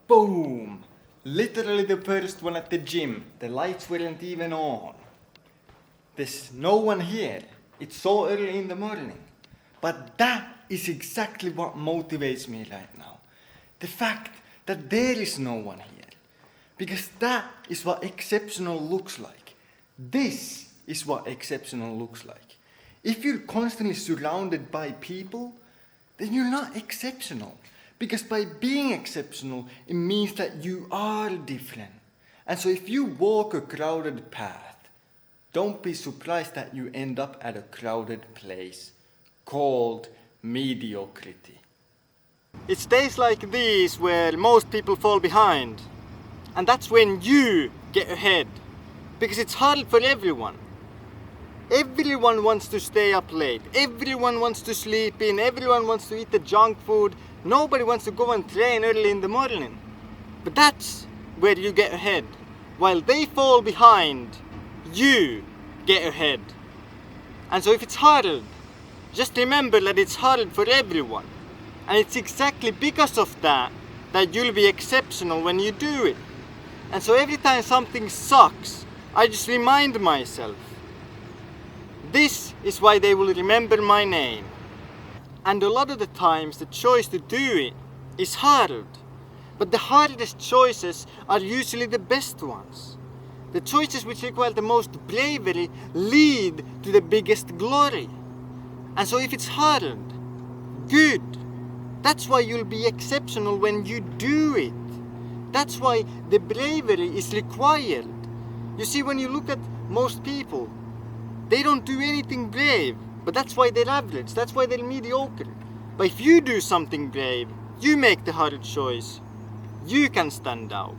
Boom! Literally the first one at the gym. The lights weren't even on. There's no one here. It's so early in the morning. But that is exactly what motivates me right now. The fact that there is no one here. Because that is what exceptional looks like. This is what exceptional looks like. If you're constantly surrounded by people, then you're not exceptional. Because by being exceptional, it means that you are different. And so if you walk a crowded path, don't be surprised that you end up at a crowded place called mediocrity. It's days like these where most people fall behind. And that's when you get ahead. Because it's hard for everyone. Everyone wants to stay up late. Everyone wants to sleep in. Everyone wants to eat the junk food. Nobody wants to go and train early in the morning. But that's where you get ahead. While they fall behind, you get ahead. And so if it's hard, just remember that it's hard for everyone. And it's exactly because of that you'll be exceptional when you do it. And so every time something sucks, I just remind myself, this is why they will remember my name. And a lot of the times the choice to do it is hard. But the hardest choices are usually the best ones. The choices which require the most bravery lead to the biggest glory. And so if it's hard, good. That's why you'll be exceptional when you do it. That's why the bravery is required. You see, when you look at most people, they don't do anything brave, but that's why they're average, that's why they're mediocre. But if you do something brave, you make the hard choice, you can stand out,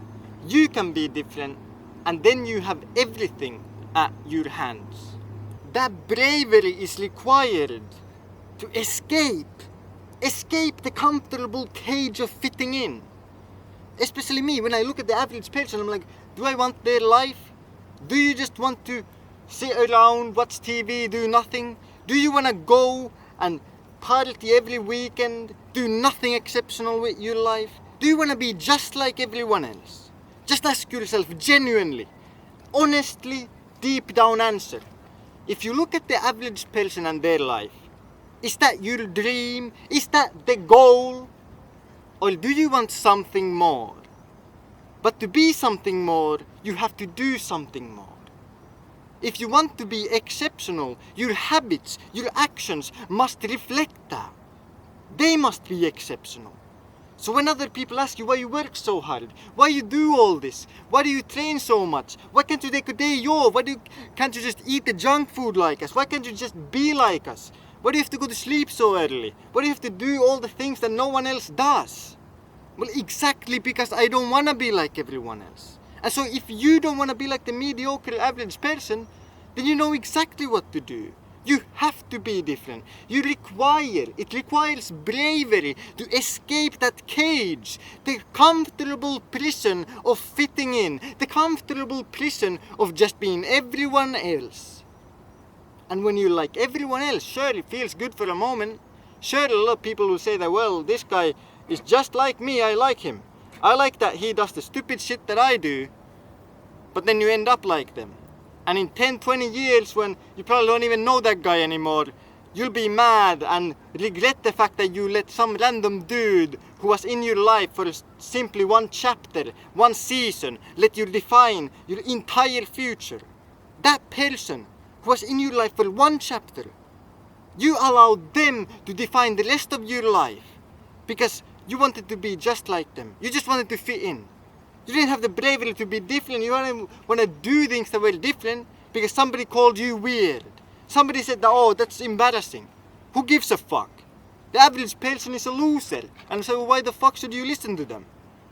you can be different, and then you have everything at your hands. That bravery is required to escape the comfortable cage of fitting in. Especially me, when I look at the average person, I'm like, do I want their life? Do you just want to sit around, watch TV, do nothing? Do you want to go and party every weekend, do nothing exceptional with your life? Do you want to be just like everyone else? Just ask yourself genuinely, honestly, deep down answer. If you look at the average person and their life, is that your dream? Is that the goal? Or do you want something more? But to be something more, you have to do something more. If you want to be exceptional, your habits, your actions must reflect that. They must be exceptional. So when other people ask you why you work so hard, why you do all this, why do you train so much, why can't you take a day off, can't you just eat the junk food like us, why can't you just be like us, why do you have to go to sleep so early, why do you have to do all the things that no one else does? Well, exactly because I don't want to be like everyone else. And so if you don't want to be like the mediocre average person, then you know exactly what to do. You have to be different. It requires bravery to escape that cage, the comfortable prison of fitting in, the comfortable prison of just being everyone else. And when you're like everyone else, sure, it feels good for a moment. Sure, a lot of people will say that, well, this guy is just like me, I like him. I like that he does the stupid shit that I do. But then you end up like them. And in 10, 20 years, when you probably don't even know that guy anymore, you'll be mad and regret the fact that you let some random dude who was in your life for simply one chapter, one season, let you define your entire future. That person who was in your life for one chapter, you allowed them to define the rest of your life because you wanted to be just like them. You just wanted to fit in. You didn't have the bravery to be different. You didn't want to do things that were different because somebody called you weird. Somebody said, oh, that's embarrassing. Who gives a fuck? The average person is a loser. And so why the fuck should you listen to them?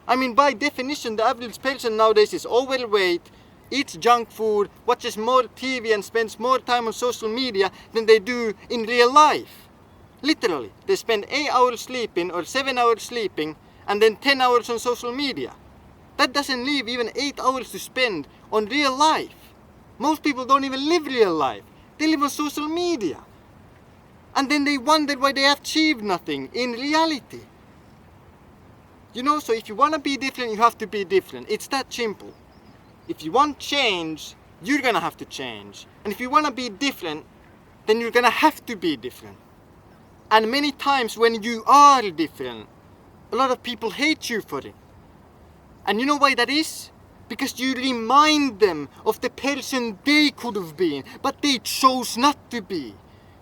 I mean, by definition, the average person nowadays is overweight, eats junk food, watches more TV and spends more time on social media than they do in real life. Literally, they spend 8 hours sleeping or 7 hours sleeping and then 10 hours on social media. That doesn't leave even 8 hours to spend on real life. Most people don't even live real life. They live on social media. And then they wonder why they have achieved nothing in reality. You know, so if you want to be different, you have to be different. It's that simple. If you want change, you're gonna have to change. And if you want to be different, then you're gonna have to be different. And many times when you are different, a lot of people hate you for it. And you know why that is? Because you remind them of the person they could have been, but they chose not to be.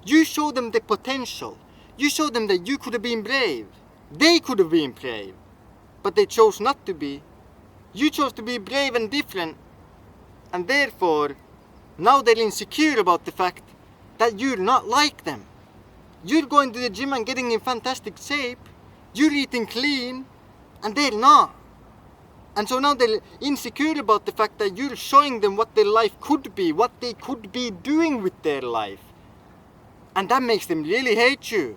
You show them the potential. You show them that you could have been brave. They could have been brave, but they chose not to be. You chose to be brave and different, and therefore, now they're insecure about the fact that you're not like them. You're going to the gym and getting in fantastic shape. You're eating clean, and they're not. And so now they're insecure about the fact that you're showing them what their life could be, what they could be doing with their life. And that makes them really hate you,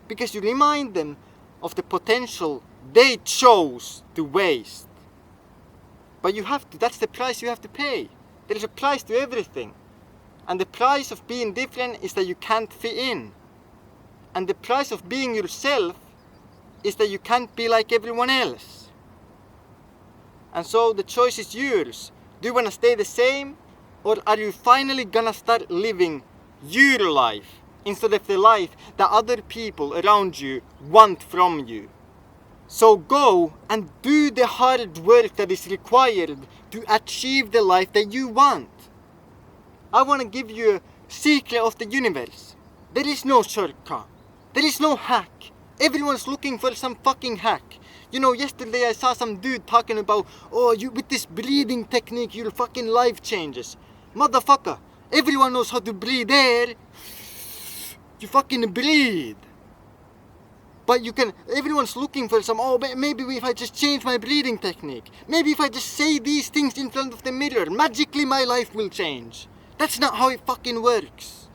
because you remind them of the potential they chose to waste. But you have to, that's the price you have to pay. There is a price to everything. And the price of being different is that you can't fit in. And the price of being yourself is that you can't be like everyone else. And so the choice is yours. Do you want to stay the same? Or are you finally gonna start living your life instead of the life that other people around you want from you? So go and do the hard work that is required to achieve the life that you want. I want to give you a secret of the universe. There is no shortcut. There is no hack. Everyone's looking for some fucking hack. You know, yesterday I saw some dude talking about, oh, you with this breathing technique, your fucking life changes. Motherfucker, everyone knows how to breathe air. You fucking breathe. But you can, everyone's looking for some, oh, maybe if I just change my breathing technique. Maybe if I just say these things in front of the mirror, magically my life will change. That's not how it fucking works.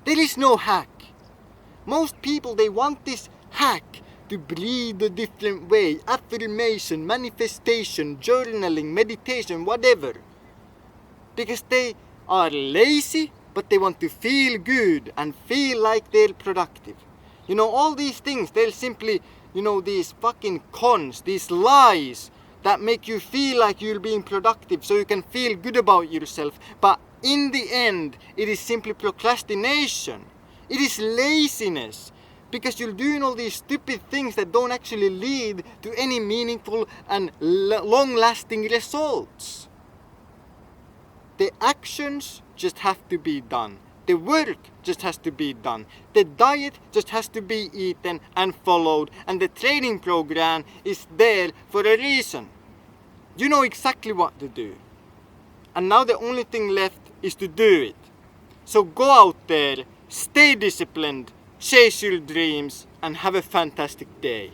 There is no hack. Most people, they want this hack to breathe a different way, affirmation, manifestation, journaling, meditation, whatever. Because they are lazy, but they want to feel good and feel like they're productive. You know, all these things, they're simply, you know, these fucking cons, these lies that make you feel like you're being productive so you can feel good about yourself. But in the end, it is simply procrastination. It is laziness. Because you're doing all these stupid things that don't actually lead to any meaningful and long-lasting results. The actions just have to be done. The work just has to be done. The diet just has to be eaten and followed. And the training program is there for a reason. You know exactly what to do. And now the only thing left is to do it. So go out there, stay disciplined, chase your dreams, and have a fantastic day.